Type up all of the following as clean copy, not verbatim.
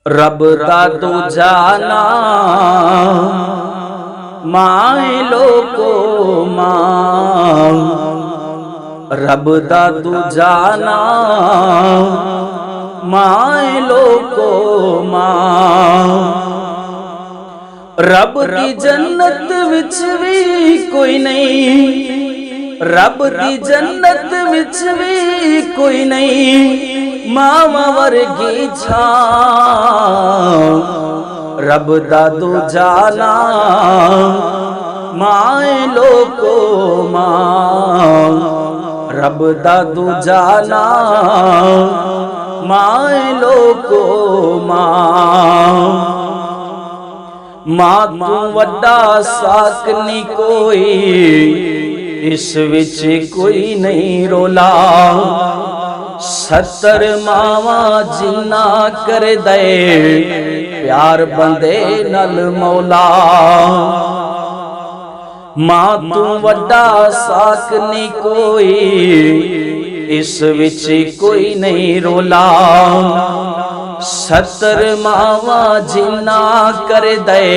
रब दा दूजा नाम माए लोको मां। रब दा दूजा नाम माए लोको मां। रब दी जन्नत विच भी कोई नहीं, रब दी जन्नत विच भी कोई नहीं, मावा वर्गी छां। रब दा दूजा नाम माए लोको मां। रब दा दूजा नाम माए लोको मां। मां तू वड्डा साक नी कोई, इस विच कोई नहीं रोला। 70 मावा जिन्ना कर दे प्यार बंदे नल मौला। मां तू वड्डा साक नी कोई, इस विच कोई नहीं रोला। 70 मावा जिन्ना कर दे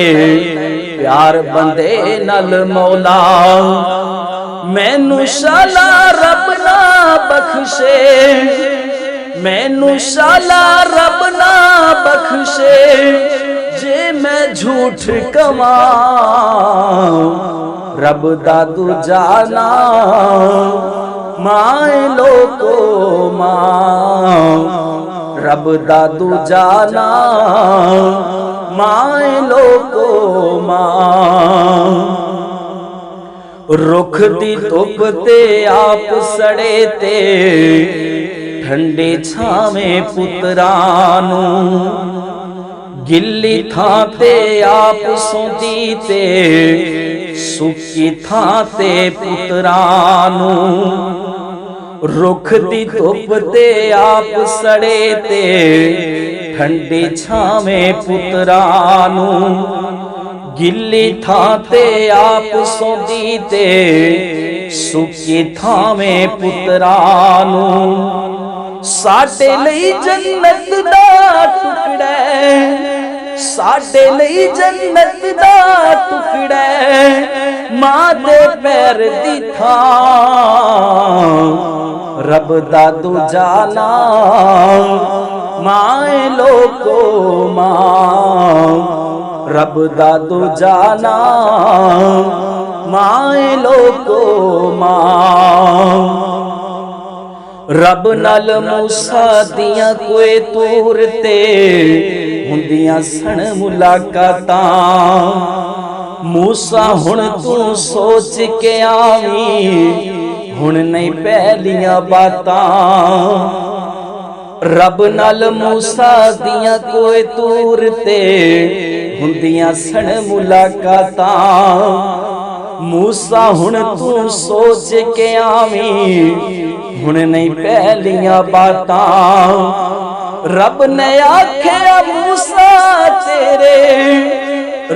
प्यार बंदे नल मौला। मैनू शाला रब ना बख्शे, मैनू शाला रब ना बख्शे, जे मैं झूठ कमां। रब दा दूजा नाम माए लोको मां। रब दा दूजा नाम माए लोको मां। रुख दी धुप ते आप सड़े ते, ठंडी छावें पुत्रां नूं। गिल्ली थां ते आप सोंदी ते, सुक्की थां ते पुत्रां नूं। रुख दी धुप ते आप सड़े ते, ठंडी छावें पुत्रां नूं। गिल्ली थां ते आप सोंदी ते, सुक्की थावें पुत्रां नूं। साडे लई जन्नत दा टुकड़ा, साडे लई जन्नत दा टुकड़ा, मां दे पैर दी थां। रब दा दूजा नाम माए लोको मां। रब दा दूजा नाम माए लोको मां। रब नाल मूसा दियां कोई तूर ते हुंदियां सन मुलाकातां। मूसा हुण तू सोच के आवी, हुण नहीं पहलियां बातां। रब नाल मूसा दियां कोई तूर ते हुंदियां सन मुलाकातां। मूसा हुण तू सोच के आवी, हुण नहीं पहलियां बातां। रब ने आख्या मूसा तेरे,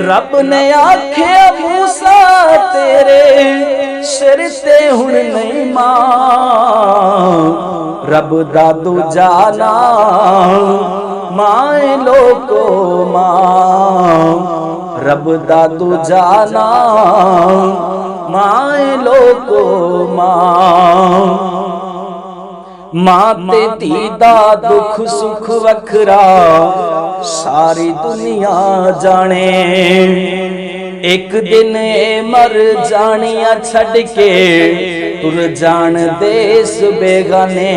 रब ने आख्या मूसा तेरे, सिर ते हुण नहीं मां। रब दा दूजा नाम माए लोको मां। रब दा दूजा नाम माए लोको मां। मां ते धी दा दुख सुख वखरा सारी दुनिया जाने। एक दिन मर जानिया छड़ के तुर जान देश बेगाने।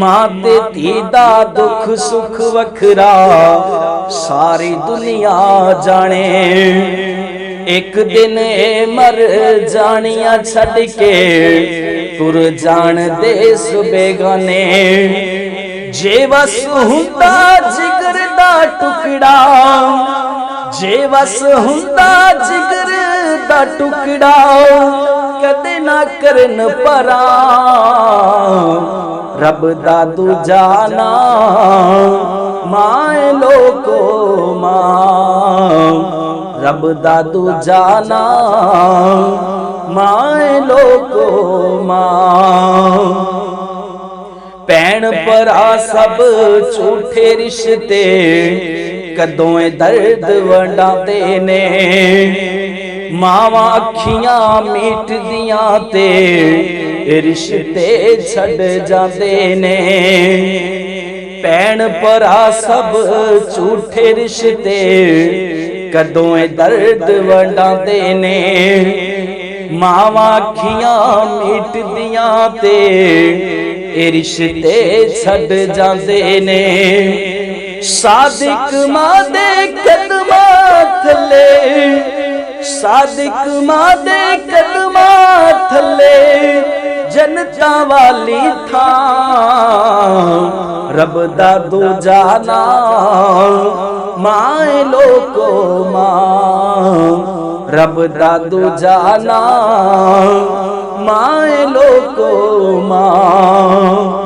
मां ते धी दा दुख सुख वखरा सारी दुनिया जाने। एक दिन मर जानिया छड़ के तुर जान देश बेगाने। जे वस हुंदा जिगर दा टुकड़ा, जे वस हुंदा जिगर दा टुकड़ा, कदे ना करन परां। रब दा दूजा नाम माए लोको मां। रब दा दूजा नाम माए लोको मां। भैन भरा सब झूठे रिश्ते कदों ए दर्द वंडाते ने। मावां अखियां मीट दियां ते रिश्ते छड़ जाते ने। भैन भरा सब झूठे रिश्ते कदों ए दर्द वंडाते ने। मावां अखियां मीट दियां ते रिश्ते छड़ जाते ने। सादिक मां दे कदमां थले, सादिक मां दे कदमां थले जन्नता वाली थां। रब दा दूजा नाम माए लोको मां। रब दा दूजा नाम माए लोको मां।